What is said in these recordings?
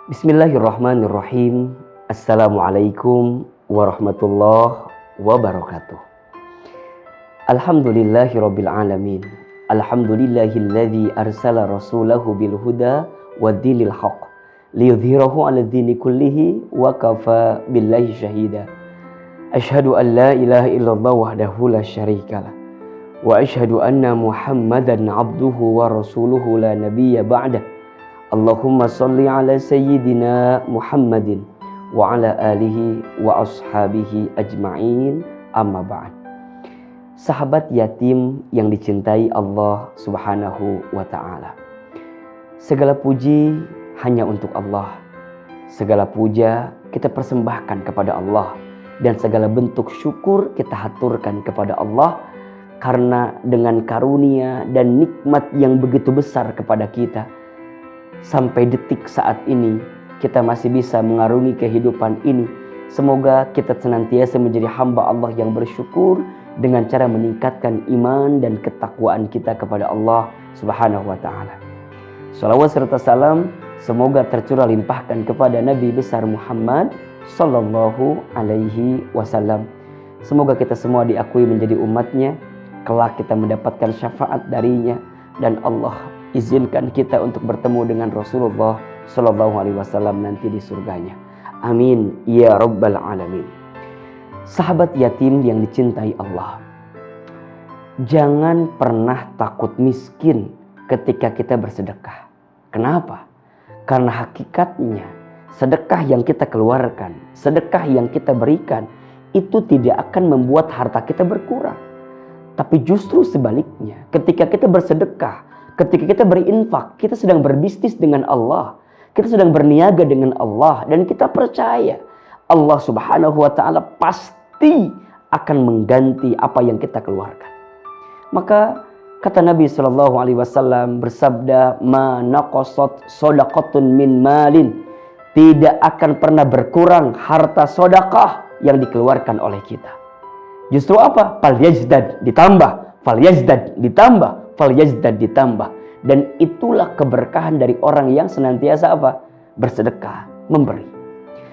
Bismillahirrahmanirrahim. Assalamualaikum warahmatullahi wabarakatuh. Alhamdulillahirabbil alamin. Alhamdulillahilladzi arsala rasulahu bil huda waddinil haqq liyudhhirahu 'alad dini kullihi wa kafa billahi syahida. Asyhadu an la ilaha illallah wahdahu la syarikalah wa asyhadu anna Muhammadan 'abduhu wa rasuluhu la nabiyya ba'dah. Allahumma salli ala sayyidina Muhammadin wa ala alihi wa ashabihi ajma'in, amma ba'd. Sahabat yatim yang dicintai Allah subhanahu wa ta'ala, segala puji hanya untuk Allah. Segala puja kita persembahkan kepada Allah, dan segala bentuk syukur kita haturkan kepada Allah, karena dengan karunia dan nikmat yang begitu besar kepada kita, sampai detik saat ini kita masih bisa mengarungi kehidupan ini. Semoga kita senantiasa menjadi hamba Allah yang bersyukur dengan cara meningkatkan iman dan ketakwaan kita kepada Allah subhanahu wa ta'ala. Salawat serta salam semoga tercurah limpahkan kepada Nabi besar Muhammad sallallahu alaihi wasallam. Semoga kita semua diakui menjadi umatnya, kelak kita mendapatkan syafaat darinya, dan Allah izinkan kita untuk bertemu dengan Rasulullah sallallahu alaihi wasallam nanti di surganya. Amin ya rabbal alamin. Sahabat yatim yang dicintai Allah, jangan pernah takut miskin ketika kita bersedekah. Kenapa? Karena hakikatnya sedekah yang kita keluarkan, sedekah yang kita berikan, itu tidak akan membuat harta kita berkurang. Tapi justru sebaliknya, ketika kita bersedekah, ketika kita berinfak, kita sedang berbisnis dengan Allah, kita sedang berniaga dengan Allah, dan kita percaya Allah subhanahu wa ta'ala pasti akan mengganti apa yang kita keluarkan. Maka kata Nabi sallallahu alaihi wasallam bersabda, ma naqasat shadaqatun min malin, tidak akan pernah berkurang harta sedekah yang dikeluarkan oleh kita. Justru apa? Fal yazdad, ditambah, fal yazdad, ditambah, fal yazdad, ditambah. Dan itulah keberkahan dari orang yang senantiasa apa? Bersedekah, memberi.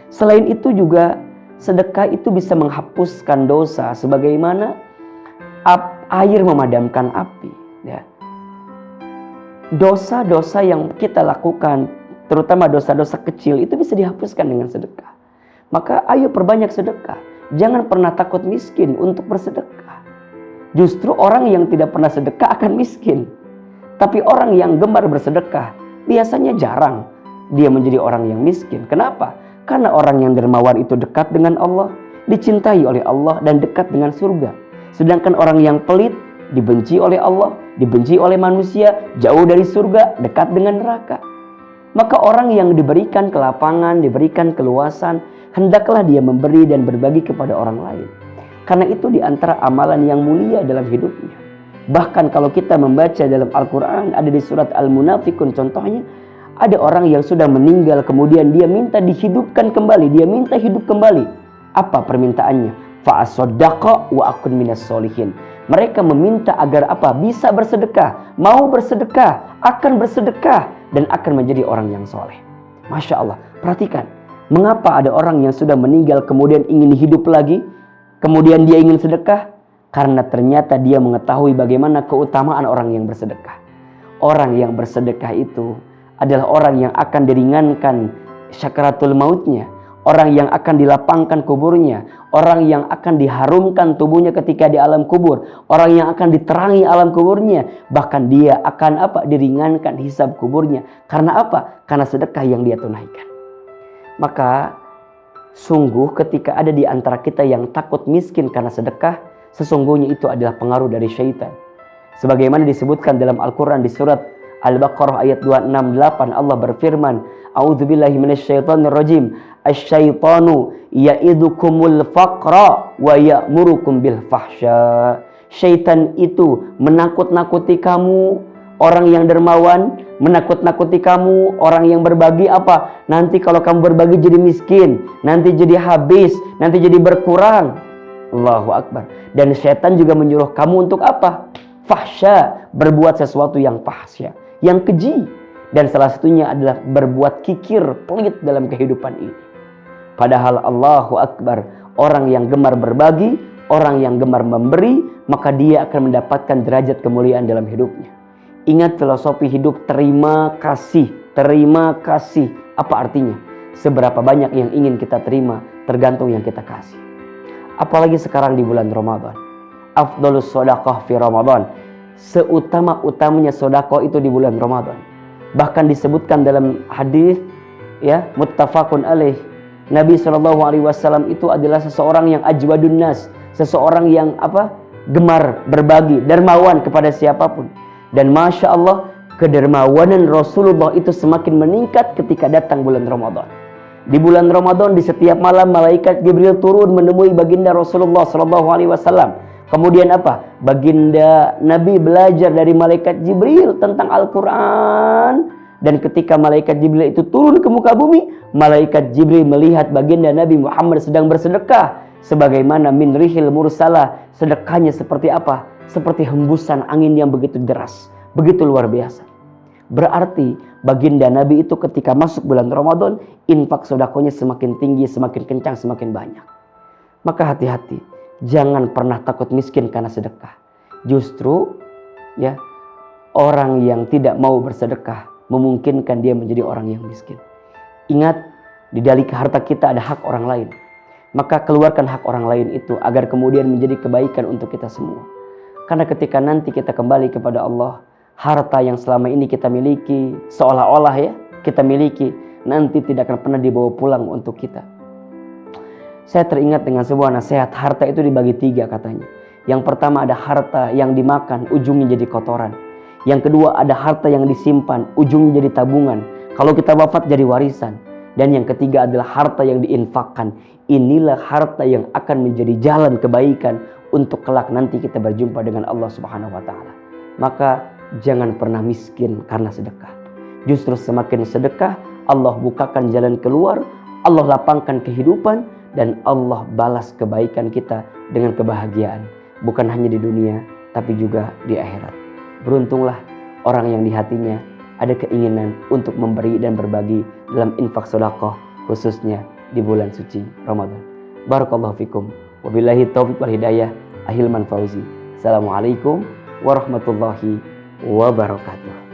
Selain itu juga sedekah itu bisa menghapuskan dosa, sebagaimana air memadamkan api, ya. Dosa-dosa yang kita lakukan, terutama dosa-dosa kecil, itu bisa dihapuskan dengan sedekah. Maka ayo perbanyak sedekah. Jangan pernah takut miskin untuk bersedekah. Justru orang yang tidak pernah sedekah akan miskin. Tapi orang yang gemar bersedekah biasanya jarang dia menjadi orang yang miskin. Kenapa? Karena orang yang dermawan itu dekat dengan Allah, dicintai oleh Allah, dan dekat dengan surga. Sedangkan orang yang pelit dibenci oleh Allah, dibenci oleh manusia, jauh dari surga, dekat dengan neraka. Maka orang yang diberikan kelapangan, diberikan keluasan, hendaklah dia memberi dan berbagi kepada orang lain. Karena itu di antara amalan yang mulia dalam hidupnya. Bahkan kalau kita membaca dalam Al-Quran, ada di surat Al-Munafikun contohnya, ada orang yang sudah meninggal kemudian dia minta dihidupkan kembali, dia minta hidup kembali. Apa permintaannya? Fa'asaddaqa wa akun minas solihin. Mereka meminta agar apa? Bisa bersedekah, mau bersedekah, akan bersedekah, dan akan menjadi orang yang soleh. Masya Allah, perhatikan. Mengapa ada orang yang sudah meninggal kemudian ingin hidup lagi, kemudian dia ingin sedekah? Karena ternyata dia mengetahui bagaimana keutamaan orang yang bersedekah. Orang yang bersedekah itu adalah orang yang akan diringankan syakaratul mautnya, orang yang akan dilapangkan kuburnya, orang yang akan diharumkan tubuhnya ketika di alam kubur, orang yang akan diterangi alam kuburnya, bahkan dia akan apa? Diringankan hisab kuburnya. Karena apa? Karena sedekah yang dia tunaikan. Maka sungguh ketika ada di antara kita yang takut miskin karena sedekah, sesungguhnya itu adalah pengaruh dari syaitan. Sebagaimana disebutkan dalam Al-Quran di surat Al-Baqarah ayat 268, Allah berfirman, a'udzubillahi minasyaitonirrajim, asyaitanu ya'idukumul faqra wa ya'murukum bil fahsya. Syaitan itu menakut-nakuti kamu, orang yang dermawan, menakut-nakuti kamu, orang yang berbagi apa? Nanti kalau kamu berbagi jadi miskin, nanti jadi habis, nanti jadi berkurang. Allahu Akbar. Dan syaitan juga menyuruh kamu untuk apa? Fahsya, berbuat sesuatu yang fahsya, yang keji. Dan salah satunya adalah berbuat kikir, pelit dalam kehidupan ini. Padahal Allahu Akbar, orang yang gemar berbagi, orang yang gemar memberi, maka dia akan mendapatkan derajat kemuliaan dalam hidupnya. Ingat filosofi hidup terima kasih. Terima kasih. Apa artinya? Seberapa banyak yang ingin kita terima tergantung yang kita kasih. Apalagi sekarang di bulan Ramadan. Afdhalus shadaqah fi Ramadan. Seutama-utamanya sedekah itu di bulan Ramadan. Bahkan disebutkan dalam hadis ya, muttafaqun alaih. Nabi SAW itu adalah seseorang yang ajwadun nas, seseorang yang gemar berbagi, dermawan kepada siapapun. Dan Masya Allah, kedermawanan Rasulullah itu semakin meningkat ketika datang bulan Ramadan. Di bulan Ramadan, di setiap malam malaikat Jibril turun menemui baginda Rasulullah SAW. Kemudian baginda Nabi belajar dari malaikat Jibril tentang Al-Quran. Dan ketika malaikat Jibril itu turun ke muka bumi, malaikat Jibril melihat baginda Nabi Muhammad sedang bersedekah. Sebagaimana min rihil mursalah, sedekahnya seperti apa? Seperti hembusan angin yang begitu deras, begitu luar biasa. Berarti baginda Nabi itu ketika masuk bulan Ramadan, infak sedekahnya semakin tinggi, semakin kencang, semakin banyak. Maka hati-hati, jangan pernah takut miskin karena sedekah. Justru ya, orang yang tidak mau bersedekah memungkinkan dia menjadi orang yang miskin. Ingat, di balik harta kita ada hak orang lain. Maka keluarkan hak orang lain itu agar kemudian menjadi kebaikan untuk kita semua. Karena ketika nanti kita kembali kepada Allah, harta yang selama ini kita miliki, seolah-olah ya kita miliki, nanti tidak akan pernah dibawa pulang untuk kita. Saya teringat dengan sebuah nasihat, harta itu dibagi 3 katanya. Yang pertama ada harta yang dimakan, ujungnya jadi kotoran. Yang kedua ada harta yang disimpan, ujungnya jadi tabungan. Kalau kita wafat jadi warisan. Dan yang ketiga adalah harta yang diinfakkan. Inilah harta yang akan menjadi jalan kebaikan untuk kelak nanti kita berjumpa dengan Allah Subhanahu wa taala. Maka jangan pernah miskin karena sedekah. Justru semakin sedekah, Allah bukakan jalan keluar, Allah lapangkan kehidupan, dan Allah balas kebaikan kita dengan kebahagiaan. Bukan hanya di dunia, tapi juga di akhirat. Beruntunglah orang yang di hatinya ada keinginan untuk memberi dan berbagi dalam infak sedekah, khususnya di bulan suci Ramadan. Barakallahu fikum. Wabillahi taufiq wal hidayah. Ahilman Fauzi. Assalamualaikum warahmatullahi wabarakatuh.